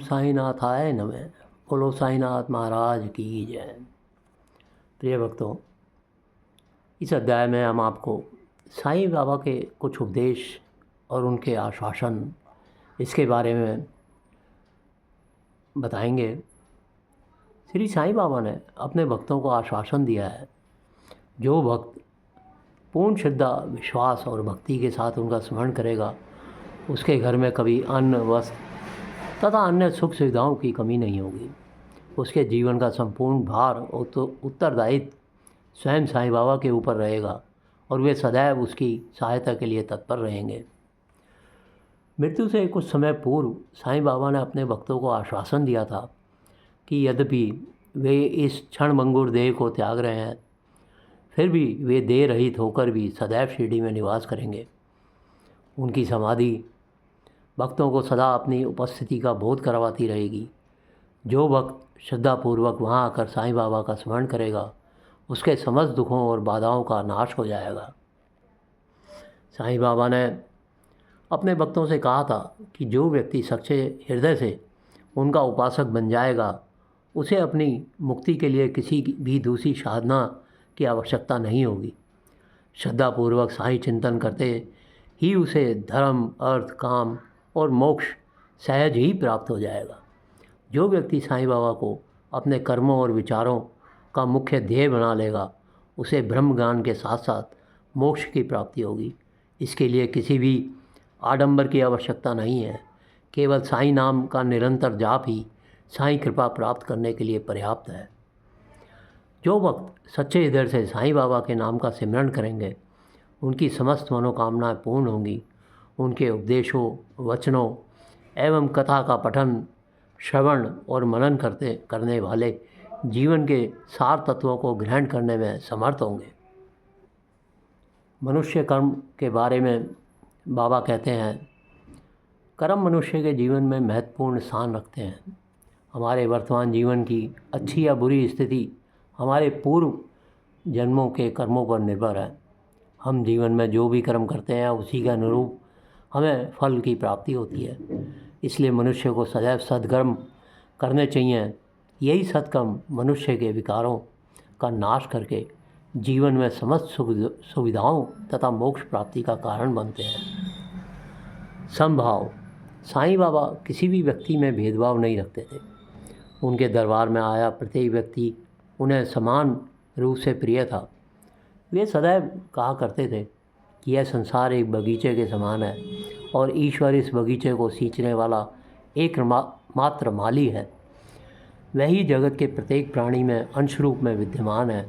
साईनाथाय नमः। बोलो साईनाथ महाराज की जय। प्रिय भक्तों, इस अध्याय में हम आपको साईं बाबा के कुछ उपदेश और उनके आश्वासन इसके बारे में बताएंगे। श्री साईं बाबा ने अपने भक्तों को आश्वासन दिया है, जो भक्त पूर्ण श्रद्धा, विश्वास और भक्ति के साथ उनका स्मरण करेगा, उसके घर में कभी अन्न, वस्त्र तथा अन्य सुख सुविधाओं की कमी नहीं होगी। उसके जीवन का संपूर्ण भार और तो उत्तरदायित्व स्वयं साईं बाबा के ऊपर रहेगा और वे सदैव उसकी सहायता के लिए तत्पर रहेंगे। मृत्यु से कुछ समय पूर्व साईं बाबा ने अपने भक्तों को आश्वासन दिया था कि यद्यपि वे इस क्षणभंगुर देह को त्याग रहे हैं, फिर भी वे देह रहित होकर भी सदैव शिरडी में निवास करेंगे। उनकी समाधि भक्तों को सदा अपनी उपस्थिति का बोध करवाती रहेगी। जो भक्त श्रद्धापूर्वक वहाँ आकर साईं बाबा का स्मरण करेगा, उसके समस्त दुखों और बाधाओं का नाश हो जाएगा। साईं बाबा ने अपने भक्तों से कहा था कि जो व्यक्ति सच्चे हृदय से उनका उपासक बन जाएगा, उसे अपनी मुक्ति के लिए किसी भी दूसरी साधना की आवश्यकता नहीं होगी। श्रद्धापूर्वक साईं चिंतन करते ही उसे धर्म, अर्थ, काम और मोक्ष सहज ही प्राप्त हो जाएगा। जो व्यक्ति साईं बाबा को अपने कर्मों और विचारों का मुख्य ध्येय बना लेगा, उसे ब्रह्म ज्ञान के साथ साथ मोक्ष की प्राप्ति होगी। इसके लिए किसी भी आडंबर की आवश्यकता नहीं है। केवल साईं नाम का निरंतर जाप ही साईं कृपा प्राप्त करने के लिए पर्याप्त है। जो भक्त सच्चे हृदय से साईं बाबा के नाम का सिमरन करेंगे, उनकी समस्त मनोकामनाएं पूर्ण होंगी। उनके उपदेशों, वचनों एवं कथा का पठन, श्रवण और मनन करने वाले जीवन के सार तत्वों को ग्रहण करने में समर्थ होंगे। मनुष्य कर्म के बारे में बाबा कहते हैं, कर्म मनुष्य के जीवन में महत्वपूर्ण स्थान रखते हैं। हमारे वर्तमान जीवन की अच्छी या बुरी स्थिति हमारे पूर्व जन्मों के कर्मों पर निर्भर है। हम जीवन में जो भी कर्म करते हैं, उसी के अनुरूप हमें फल की प्राप्ति होती है। इसलिए मनुष्य को सदैव सद्कर्म करने चाहिए। यही सत्कर्म मनुष्य के विकारों का नाश करके जीवन में समस्त सुविधाओं तथा मोक्ष प्राप्ति का कारण बनते हैं। समभाव। साईं बाबा किसी भी व्यक्ति में भेदभाव नहीं रखते थे। उनके दरबार में आया प्रत्येक व्यक्ति उन्हें समान रूप से प्रिय था। वे सदैव कहा करते थे कि यह संसार एक बगीचे के समान है और ईश्वर इस बगीचे को सींचने वाला एक मात्र माली है। वही जगत के प्रत्येक प्राणी में अंश रूप में विद्यमान है।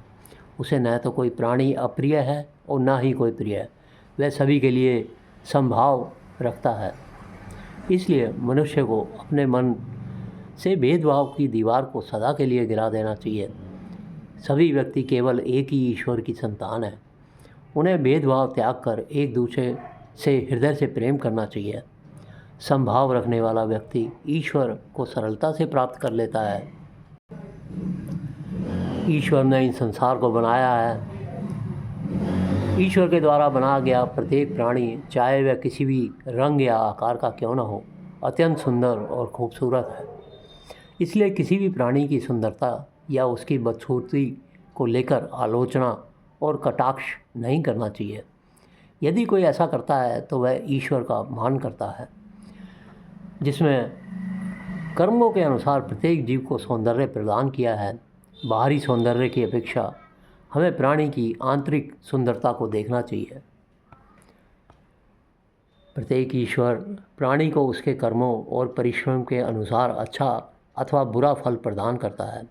उसे न तो कोई प्राणी अप्रिय है और न ही कोई प्रिय है। वह सभी के लिए समभाव रखता है। इसलिए मनुष्य को अपने मन से भेदभाव की दीवार को सदा के लिए गिरा देना चाहिए। सभी व्यक्ति केवल एक ही ईश्वर की संतान है। उन्हें भेदभाव त्याग कर एक दूसरे से हृदय से प्रेम करना चाहिए। समभाव रखने वाला व्यक्ति ईश्वर को सरलता से प्राप्त कर लेता है। ईश्वर ने इस संसार को बनाया है। ईश्वर के द्वारा बनाया गया प्रत्येक प्राणी, चाहे वह किसी भी रंग या आकार का क्यों न हो, अत्यंत सुंदर और खूबसूरत है। इसलिए किसी भी प्राणी की सुंदरता या उसकी बदसूरती को लेकर आलोचना और कटाक्ष नहीं करना चाहिए। यदि कोई ऐसा करता है तो वह ईश्वर का मान करता है, जिसमें कर्मों के अनुसार प्रत्येक जीव को सौंदर्य प्रदान किया है। बाहरी सौंदर्य की अपेक्षा हमें प्राणी की आंतरिक सुंदरता को देखना चाहिए। प्रत्येक ईश्वर प्राणी को उसके कर्मों और परिश्रम के अनुसार अच्छा अथवा बुरा फल प्रदान करता है।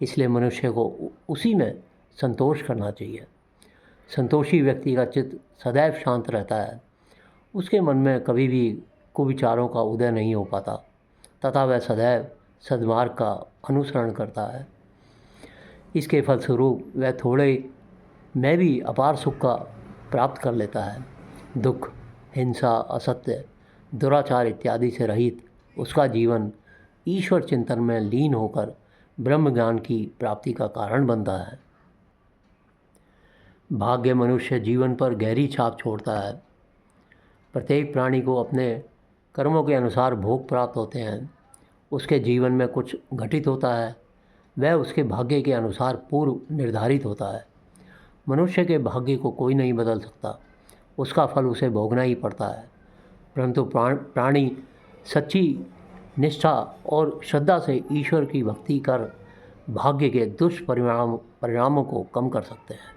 इसलिए मनुष्य को उसी में संतोष करना चाहिए। संतोषी व्यक्ति का चित्त सदैव शांत रहता है। उसके मन में कभी भी कुविचारों का उदय नहीं हो पाता तथा वह सदैव सद्मार्ग का अनुसरण करता है। इसके फलस्वरूप वह थोड़े में भी अपार सुख का प्राप्त कर लेता है। दुख, हिंसा, असत्य, दुराचार इत्यादि से रहित उसका जीवन ईश्वर चिंतन में लीन होकर ब्रह्म ज्ञान की प्राप्ति का कारण बनता है। भाग्य मनुष्य जीवन पर गहरी छाप छोड़ता है। प्रत्येक प्राणी को अपने कर्मों के अनुसार भोग प्राप्त होते हैं। उसके जीवन में कुछ घटित होता है वह उसके भाग्य के अनुसार पूर्व निर्धारित होता है। मनुष्य के भाग्य को कोई नहीं बदल सकता, उसका फल उसे भोगना ही पड़ता है। परंतु प्राणी सच्ची निष्ठा और श्रद्धा से ईश्वर की भक्ति कर भाग्य के दुष्परिणामों को कम कर सकते हैं।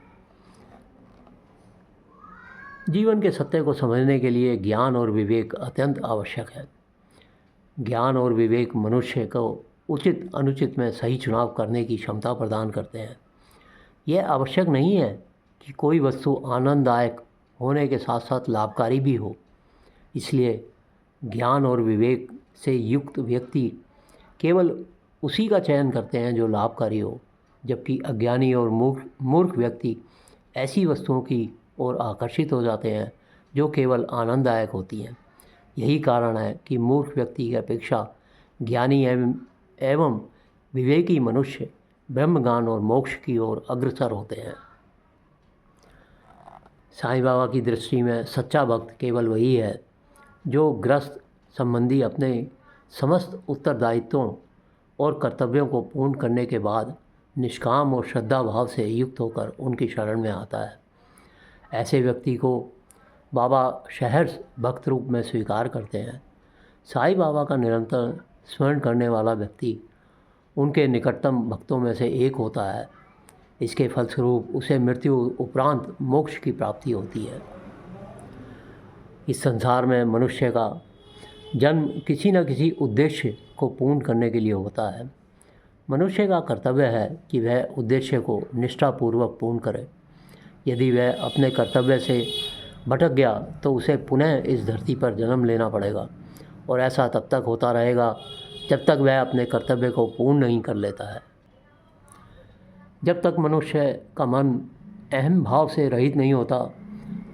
जीवन के सत्य को समझने के लिए ज्ञान और विवेक अत्यंत आवश्यक है। ज्ञान और विवेक मनुष्य को उचित अनुचित में सही चुनाव करने की क्षमता प्रदान करते हैं। यह आवश्यक नहीं है कि कोई वस्तु आनंददायक होने के साथ साथ लाभकारी भी हो। इसलिए ज्ञान और विवेक से युक्त व्यक्ति केवल उसी का चयन करते हैं जो लाभकारी हो, जबकि अज्ञानी और मूर्ख व्यक्ति ऐसी वस्तुओं की ओर आकर्षित हो जाते हैं जो केवल आनंददायक होती हैं। यही कारण है कि मूर्ख व्यक्ति की अपेक्षा ज्ञानी एवं विवेकी मनुष्य ब्रह्मज्ञान और मोक्ष की ओर अग्रसर होते हैं। साईं बाबा की दृष्टि में सच्चा भक्त केवल वही है जो ग्रस्त संबंधी अपने समस्त उत्तरदायित्वों और कर्तव्यों को पूर्ण करने के बाद निष्काम और श्रद्धा भाव से युक्त होकर उनकी शरण में आता है। ऐसे व्यक्ति को बाबा सहर्ष भक्त रूप में स्वीकार करते हैं। साईं बाबा का निरंतर स्मरण करने वाला व्यक्ति उनके निकटतम भक्तों में से एक होता है। इसके फलस्वरूप उसे मृत्यु उपरांत मोक्ष की प्राप्ति होती है। इस संसार में मनुष्य का जन्म किसी न किसी उद्देश्य को पूर्ण करने के लिए होता है। मनुष्य का कर्तव्य है कि वह उद्देश्य को निष्ठापूर्वक पूर्ण करे। यदि वह अपने कर्तव्य से भटक गया तो उसे पुनः इस धरती पर जन्म लेना पड़ेगा, और ऐसा तब तक होता रहेगा जब तक वह अपने कर्तव्य को पूर्ण नहीं कर लेता है। जब तक मनुष्य का मन अहम भाव से रहित नहीं होता,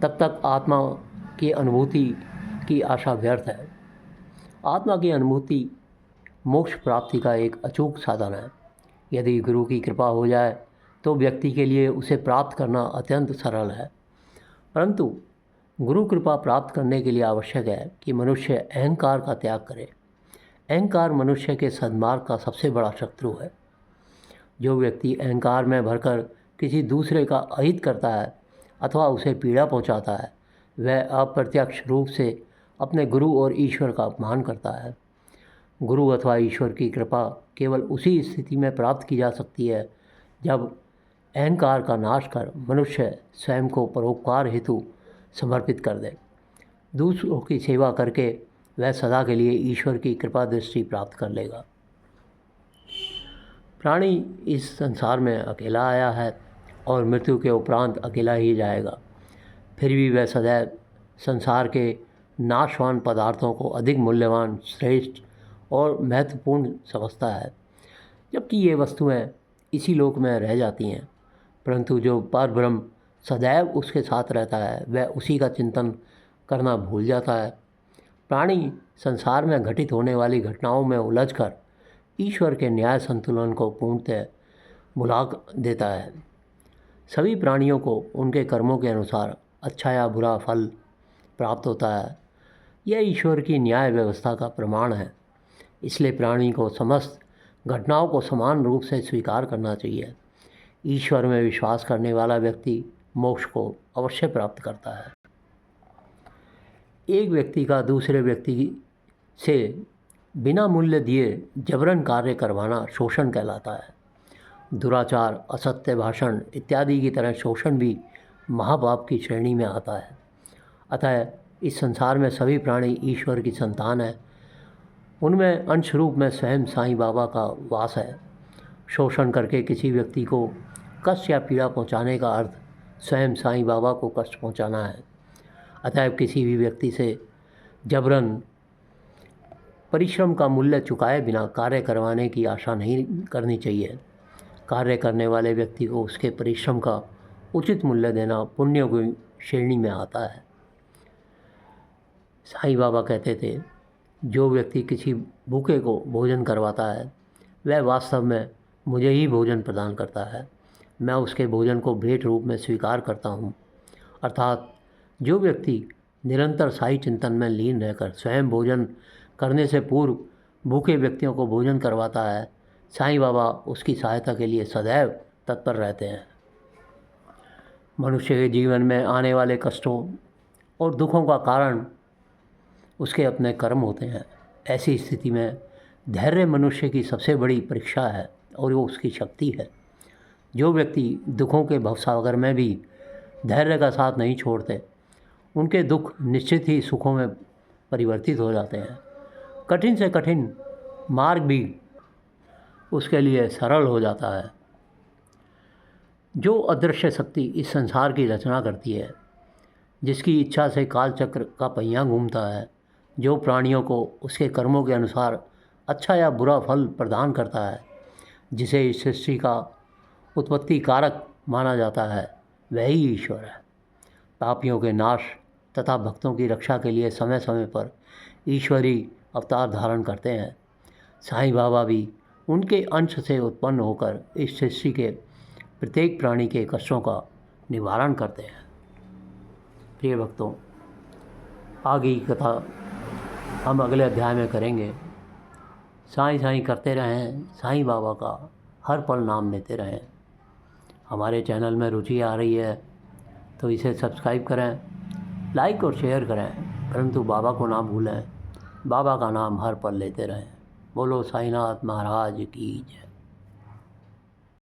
तब तक आत्मा की अनुभूति की आशा व्यर्थ है। आत्मा की अनुभूति मोक्ष प्राप्ति का एक अचूक साधन है। यदि गुरु की कृपा हो जाए तो व्यक्ति के लिए उसे प्राप्त करना अत्यंत सरल है। परंतु गुरु कृपा प्राप्त करने के लिए आवश्यक है कि मनुष्य अहंकार का त्याग करे। अहंकार मनुष्य के सद्मार्ग का सबसे बड़ा शत्रु है। जो व्यक्ति अहंकार में भरकर किसी दूसरे का अहित करता है अथवा उसे पीड़ा पहुंचाता है, वह अप्रत्यक्ष रूप से अपने गुरु और ईश्वर का अपमान करता है। गुरु अथवा ईश्वर की कृपा केवल उसी स्थिति में प्राप्त की जा सकती है जब अहंकार का नाश कर मनुष्य स्वयं को परोपकार हेतु समर्पित कर दे। दूसरों की सेवा करके वह सदा के लिए ईश्वर की कृपा दृष्टि प्राप्त कर लेगा। प्राणी इस संसार में अकेला आया है और मृत्यु के उपरांत अकेला ही जाएगा। फिर भी वह सदैव संसार के नाशवान पदार्थों को अधिक मूल्यवान, श्रेष्ठ और महत्वपूर्ण समझता है, जबकि ये वस्तुएं इसी लोक में रह जाती हैं। परंतु जो परब्रह्म सदैव उसके साथ रहता है, वह उसी का चिंतन करना भूल जाता है। प्राणी संसार में घटित होने वाली घटनाओं में उलझकर ईश्वर के न्याय संतुलन को पूर्णतः भुला देता है। सभी प्राणियों को उनके कर्मों के अनुसार अच्छा या बुरा फल प्राप्त होता है। यह ईश्वर की न्याय व्यवस्था का प्रमाण है। इसलिए प्राणी को समस्त घटनाओं को समान रूप से स्वीकार करना चाहिए। ईश्वर में विश्वास करने वाला व्यक्ति मोक्ष को अवश्य प्राप्त करता है। एक व्यक्ति का दूसरे व्यक्ति से बिना मूल्य दिए जबरन कार्य करवाना शोषण कहलाता है। दुराचार, असत्य भाषण इत्यादि की तरह शोषण भी महापाप की श्रेणी में आता है। अतः इस संसार में सभी प्राणी ईश्वर की संतान है। उनमें अंश रूप में स्वयं साईं बाबा का वास है। शोषण करके किसी व्यक्ति को कष्ट या पीड़ा पहुंचाने का अर्थ स्वयं साईं बाबा को कष्ट पहुंचाना है। अतः किसी भी व्यक्ति से जबरन परिश्रम का मूल्य चुकाए बिना कार्य करवाने की आशा नहीं करनी चाहिए। कार्य करने वाले व्यक्ति को उसके परिश्रम का उचित मूल्य देना पुण्य की श्रेणी में आता है। साईं बाबा कहते थे, जो व्यक्ति किसी भूखे को भोजन करवाता है वह वास्तव में मुझे ही भोजन प्रदान करता है। मैं उसके भोजन को भेंट रूप में स्वीकार करता हूँ। अर्थात जो व्यक्ति निरंतर साईं चिंतन में लीन रहकर स्वयं भोजन करने से पूर्व भूखे व्यक्तियों को भोजन करवाता है। साईं बाबा उसकी सहायता के लिए सदैव तत्पर रहते हैं। मनुष्य के जीवन में आने वाले कष्टों और दुखों का कारण उसके अपने कर्म होते हैं। ऐसी स्थिति में धैर्य मनुष्य की सबसे बड़ी परीक्षा है और वो उसकी शक्ति है। जो व्यक्ति दुखों के भवसागर में भी धैर्य का साथ नहीं छोड़ते, उनके दुख निश्चित ही सुखों में परिवर्तित हो जाते हैं। कठिन से कठिन मार्ग भी उसके लिए सरल हो जाता है। जो अदृश्य शक्ति इस संसार की रचना करती है, जिसकी इच्छा से कालचक्र का पहिया घूमता है, जो प्राणियों को उसके कर्मों के अनुसार अच्छा या बुरा फल प्रदान करता है, जिसे इस सृष्टि का उत्पत्ति कारक माना जाता है, वही ईश्वर है। पापियों के नाश तथा भक्तों की रक्षा के लिए समय समय पर ईश्वरी अवतार धारण करते हैं। साईं बाबा भी उनके अंश से उत्पन्न होकर इस सृष्टि के प्रत्येक प्राणी के कष्टों का निवारण करते हैं। प्रिय भक्तों, आगे की कथा हम अगले अध्याय में करेंगे। साईं साईं करते रहें, साईं बाबा का हर पल नाम लेते रहें। हमारे चैनल में रुचि आ रही है तो इसे सब्सक्राइब करें, लाइक और शेयर करें, परंतु बाबा को ना भूलें। बाबा का नाम हर पल लेते रहें। बोलो साईनाथ महाराज की जय।